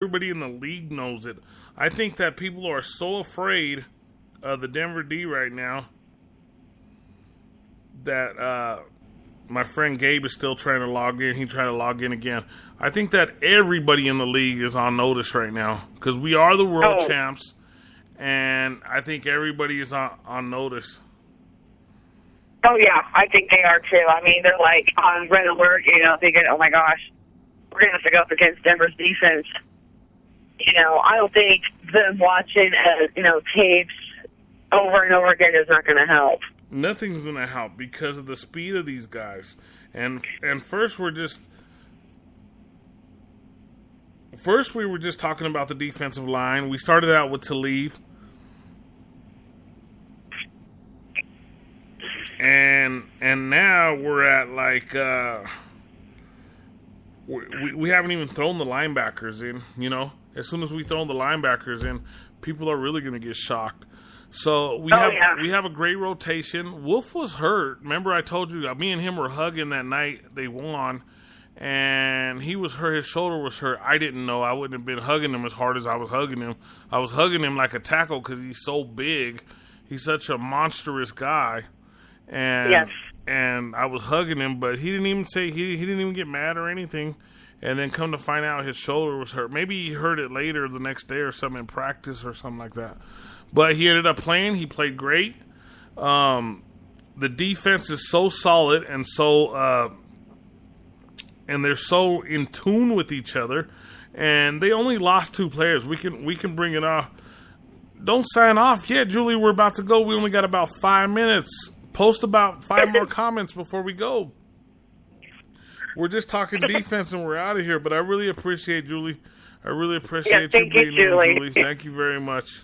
everybody in the league knows it. I think that people are so afraid of the Denver D right now that my friend Gabe is still trying to log in. He tried to log in again. I think that everybody in the league is on notice right now because we are the world champs, and I think everybody is on notice. Oh, yeah, I think they are, too. I mean, they're, like, on red alert, thinking, oh, my gosh, we're going to have to go up against Denver's defense. I don't think them watching, tapes over and over again is not going to help. Nothing's going to help because of the speed of these guys. And first we were just talking about the defensive line. We started out with Talib. And now we're at we haven't even thrown the linebackers in, As soon as we throw the linebackers in, people are really going to get shocked. So we have a great rotation. Wolf was hurt. Remember I told you, me and him were hugging that night. They won. And he was hurt. His shoulder was hurt. I didn't know. I wouldn't have been hugging him as hard as I was hugging him. I was hugging him like a tackle because he's so big. He's such a monstrous guy. And yes. And I was hugging him, but he didn't even say, he didn't even get mad or anything. And then come to find out his shoulder was hurt. Maybe he heard it later the next day or something in practice or something like that. But he ended up playing. He played great. The defense is so solid and so and they're so in tune with each other. And they only lost 2 players. We can bring it off. Don't sign off yet, Julie. We're about to go. We only got about 5 minutes. Post about 5 more comments before we go. We're just talking defense and we're out of here. But I really appreciate Julie. I really appreciate you being here, Julie. Thank you very much.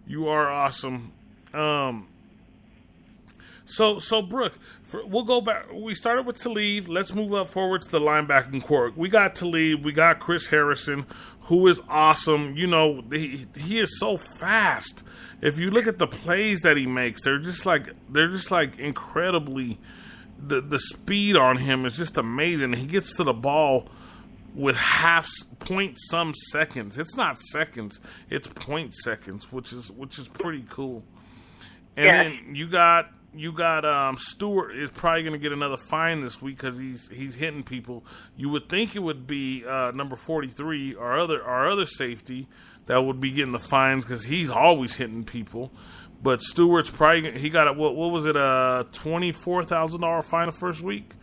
You are awesome. So Brooke, we'll go back. We started with Talib. Let's move up forward to the linebacking core. We got Talib. We got Chris Harrison, who is awesome. He is so fast. If you look at the plays that he makes, they're just like incredibly. The speed on him is just amazing. He gets to the ball with point some seconds. It's not seconds. It's point seconds, which is pretty cool. And then you got Stewart is probably going to get another fine this week because he's hitting people. You would think it would be number 43, our other safety, that would be getting the fines because he's always hitting people. But Stewart's probably he got what was it, a $24,000 fine the first week?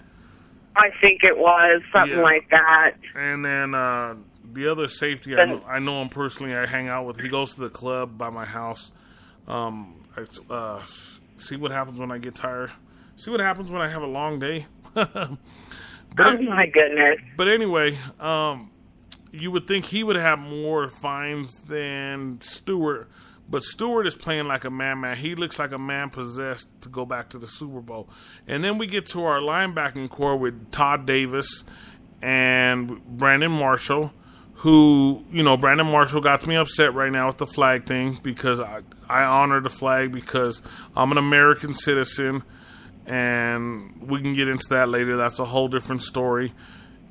I think it was something like that. And then the other safety, I know him personally. I hang out with. He goes to the club by my house. See what happens when I get tired. See what happens when I have a long day. Oh my goodness! But anyway, you would think he would have more fines than Stewart. But Stewart is playing like a man. He looks like a man possessed to go back to the Super Bowl. And then we get to our linebacking core with Todd Davis and Brandon Marshall, who, Brandon Marshall got me upset right now with the flag thing because I honor the flag because I'm an American citizen, and we can get into that later. That's a whole different story.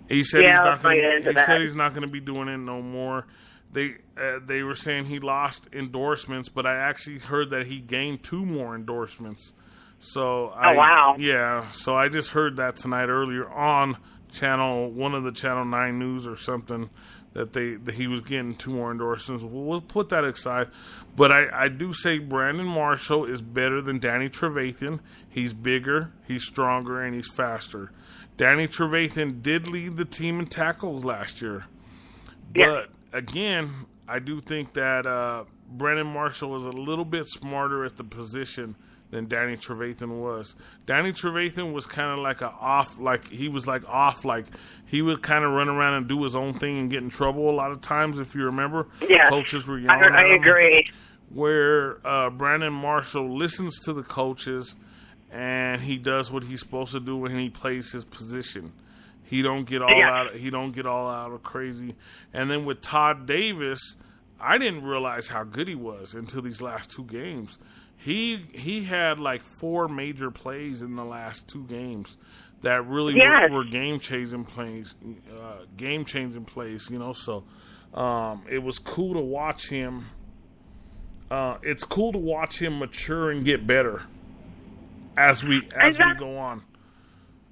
He said he's not going to be doing it no more. They were saying he lost endorsements, but I actually heard that he gained 2 more endorsements. So wow. Yeah, so I just heard that tonight earlier on one of the Channel 9 News or something that he was getting 2 more endorsements. We'll put that aside. But I do say Brandon Marshall is better than Danny Trevathan. He's bigger, he's stronger, and he's faster. Danny Trevathan did lead the team in tackles last year. But again, I do think that Brandon Marshall is a little bit smarter at the position than Danny Trevathan was. Danny Trevathan was kind of like he would kind of run around and do his own thing and get in trouble a lot of times, if you remember. Yeah. Coaches were yelling at him. I agree. Where Brandon Marshall listens to the coaches and he does what he's supposed to do when he plays his position. He don't get all out of crazy. And then with Todd Davis, I didn't realize how good he was until these last 2 games. He had like 4 major plays in the last 2 games that really were game changing plays. So It was cool to watch him. It's cool to watch him mature and get better as we go on.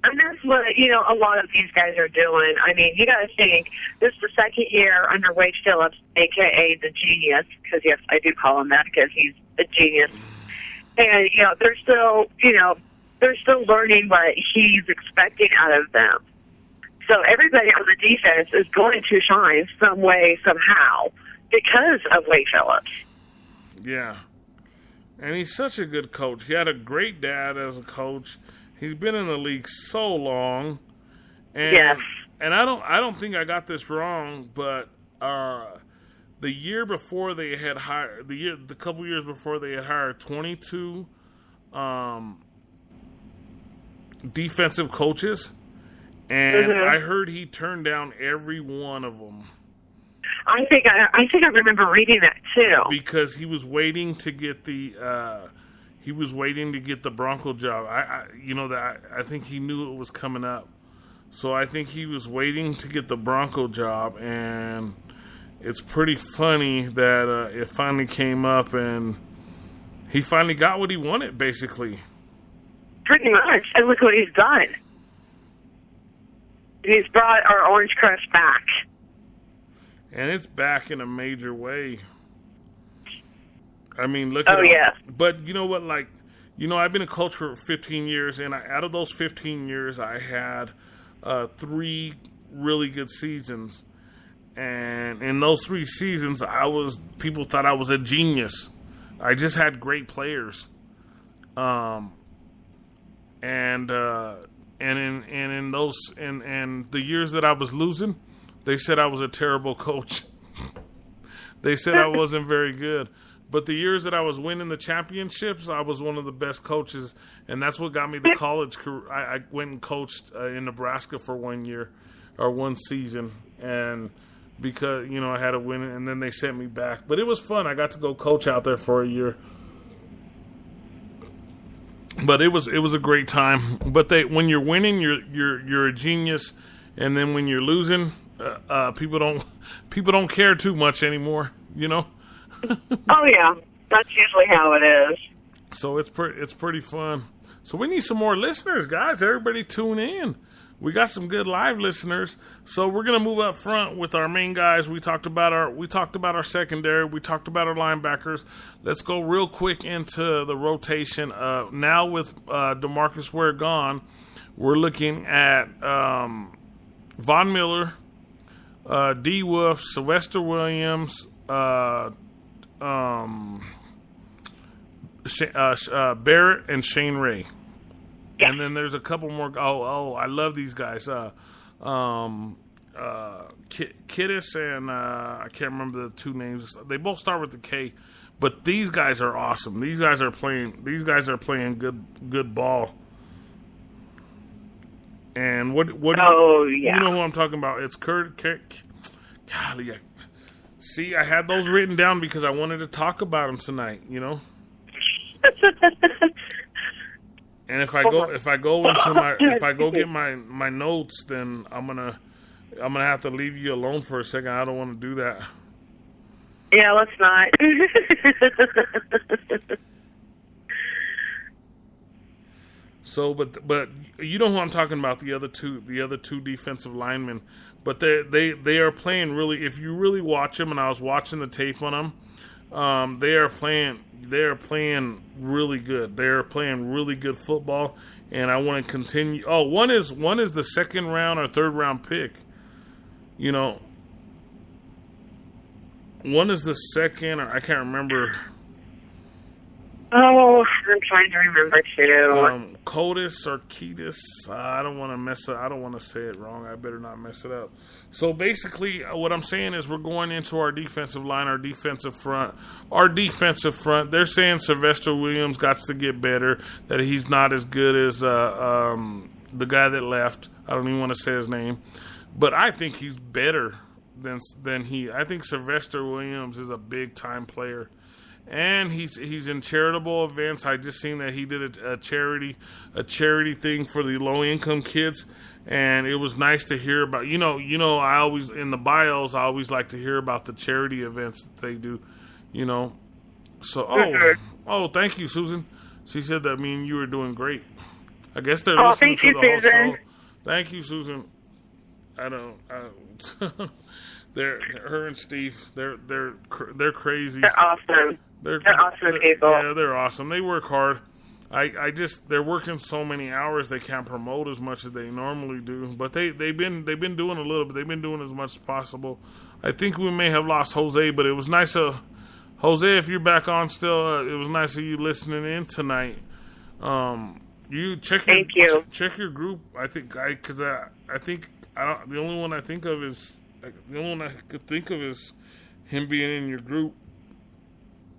And that's what, a lot of these guys are doing. I mean, you got to think, this is the second year under Wade Phillips, a.k.a. the genius, because, yes, I do call him that because he's a genius. And, they're still learning what he's expecting out of them. So everybody on the defense is going to shine some way, somehow, because of Wade Phillips. Yeah. And he's such a good coach. He had a great dad as a coach. He's been in the league so long. And, yes. And I don't think I got this wrong, but the year before they had hired the couple years before they had hired 22 defensive coaches, and I heard he turned down every one of them. I think I remember reading that too. Because he was waiting to get the Bronco job. I think he knew it was coming up. So I think he was waiting to get the Bronco job, and it's pretty funny that it finally came up and he finally got what he wanted, basically. Pretty much. And look what he's done. He's brought our Orange Crush back. And it's back in a major way. I mean, look at it. Oh, yeah. But you know what? I've been a coach for 15 years, and out of those 15 years, I had 3 really good seasons. And in those 3 seasons, people thought I was a genius. I just had great players. And in the years that I was losing, they said I was a terrible coach. They said I wasn't very good. But the years that I was winning the championships, I was one of the best coaches, and that's what got me the college career. I went and coached in Nebraska for 1 year or 1 season, and because I had to win it, and then they sent me back. But it was fun. I got to go coach out there for a year. But it was a great time. But when you're winning, you're a genius, and then when you're losing, people don't care too much anymore. Oh yeah, that's usually how it is. So it's pretty fun. So we need some more listeners, guys. Everybody tune in. We got some good live listeners. So we're gonna move up front with our main guys. We talked about our secondary. We talked about our linebackers. Let's go real quick into the rotation. Now with DeMarcus Ware gone, we're looking at Von Miller, D. Wolf, Sylvester Williams, Barrett, and Shane Ray. Yeah. And then there's a couple more. I love these guys. Kiddis and I can't remember the 2 names. They both start with the K, but these guys are awesome. These guys are playing good ball. And what? Yeah. You know who I'm talking about? It's Kurt. Golly, see, I had those written down because I wanted to talk about them tonight. And if I go get my notes, then I'm gonna have to leave you alone for a second. I don't want to do that. Yeah, let's not. So, but you know who I'm talking about, the other two defensive linemen. But they are playing really. If you really watch them, and I was watching the tape on them, they are playing really good. They're playing really good football, and I want to continue. Oh, one is the 2nd round or 3rd round pick. One is the 2nd, or I can't remember. Oh, I'm trying to remember too. Codis or Ketis. I don't want to mess up. I don't want to say it wrong. I better not mess it up. So basically, what I'm saying is we're going into our defensive line, our defensive front. They're saying Sylvester Williams got to get better. That he's not as good as the guy that left. I don't even want to say his name, but I think he's better than he. I think Sylvester Williams is a big time player. and he's in charitable events. I just seen that he did a charity thing for the low income kids, and it was nice to hear about. I always in the bios I always like to hear about the charity events that they do. So thank you, Susan. She said that me and you were doing great. I guess they're listening to the whole show. Thank you, Susan. Her and Steve, they're crazy. They're awesome. They're awesome people. Yeah, they're awesome. They work hard. They're working so many hours they can't promote as much as they normally do. But they've been doing a little bit. They've been doing as much as possible. I think we may have lost Jose, but it was nice Jose, if you're back on still, it was nice of you listening in tonight. You check your group. The only one I could think of is him being in your group.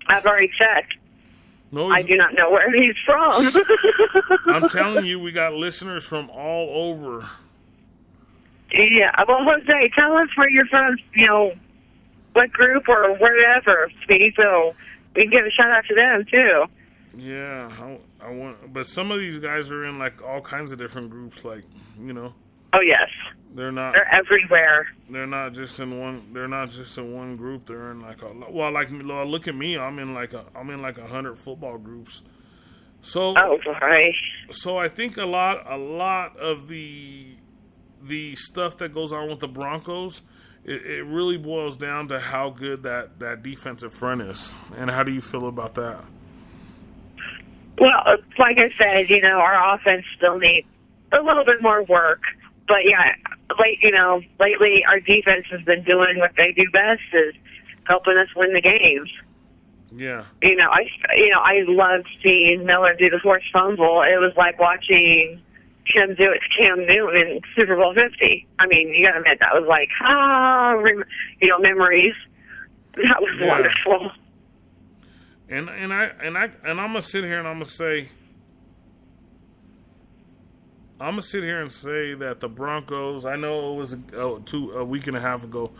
I've already checked. No, I do not know where he's from. I'm telling you, we got listeners from all over. Yeah, well, Jose, tell us where you're from. What group or wherever, Speedy, so we can give a shout out to them too. Yeah, I want, but some of these guys are in like all kinds of different groups, like Oh yes, they're everywhere. They're not just in one. They're not just in one group. They're in like look at me. I'm in like 100 football groups. So right. So I think a lot of the stuff that goes on with the Broncos. It really boils down to how good that defensive front is. And how do you feel about that? Well, like I said, our offense still needs a little bit more work. But yeah, lately our defense has been doing what they do best, is helping us win the games. Yeah. I loved seeing Miller do the forced fumble. It was like watching him do it to Cam Newton in Super Bowl 50. I mean, you gotta admit that was like, memories. That was wonderful. And I'm gonna sit here and I'm gonna say that the Broncos. I know it was a week and a half ago.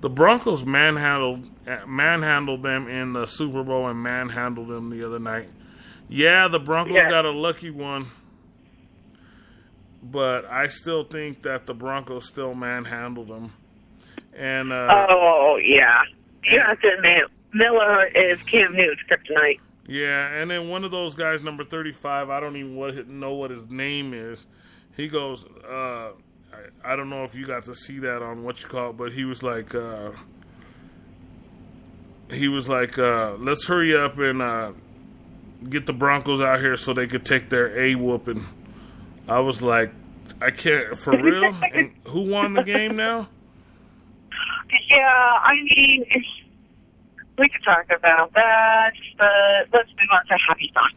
The Broncos manhandled them in the Super Bowl and manhandled them the other night. Yeah, the Broncos got a lucky one. But I still think that the Broncos still manhandled them. And you have to admit, Miller is Cam Newton's kryptonite. Yeah, and then one of those guys, number 35, I don't even know what his name is. He goes, I don't know if you got to see that on what you call it, but he was like, let's hurry up and get the Broncos out here so they could take their A-whooping. I was like, I can't, for real? And who won the game now? Yeah, I mean, we could talk about that, but let's move on to happy thoughts.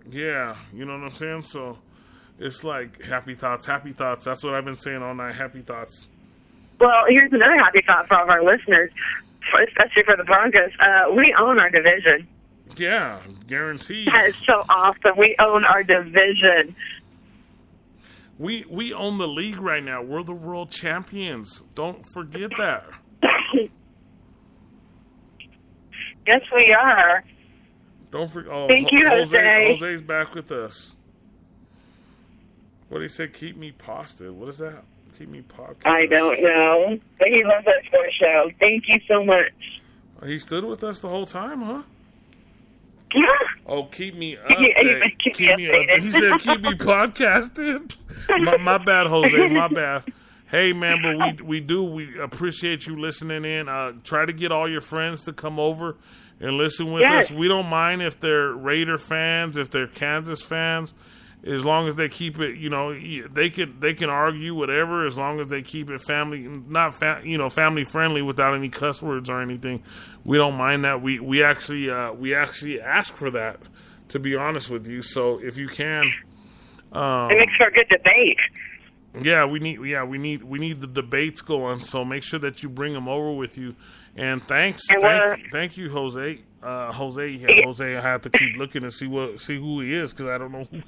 Yeah, you know what I'm saying? So it's like happy thoughts. That's what I've been saying all night, happy thoughts. Well, here's another happy thought for all of our listeners, especially for the Broncos. We own our division. Yeah, guaranteed. That is so awesome. We own our division. We own the league right now. We're the world champions. Don't forget that. Yes, we are. Don't forget. Oh, thank you, Jose. Jose's back with us. What did he say? Keep me posted. What is that? Keep me podcast. I don't know. But he loves our sports show. Thank you so much. He stood with us the whole time, huh? Yeah. Oh, keep me updated. Keep me updated. He said, keep me podcasted. My bad, Jose. My bad. Hey, man, but we appreciate you listening in. Try to get all your friends to come over and listen with us. We don't mind if they're Raider fans, if they're Kansas fans, as long as they keep it. They can argue whatever, as long as they keep it family friendly without any cuss words or anything. We don't mind that. We actually ask for that, to be honest with you. So if you can, it makes for a good debate. Yeah, we need the debates going. So make sure that you bring them over with you. And thank you, Jose. Jose, I have to keep looking and see who he is, because I don't know who.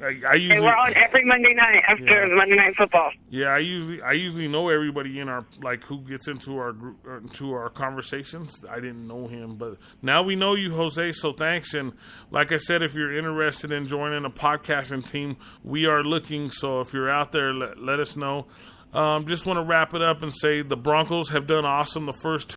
I usually, we're on every Monday night after Monday Night Football. Yeah, I usually know everybody in our, like, who gets into our group, into our conversations. I didn't know him, but now we know you, Jose. So thanks. And like I said, if you're interested in joining a podcasting team, we are looking. So if you're out there, let us know. Just want to wrap it up and say the Broncos have done awesome the first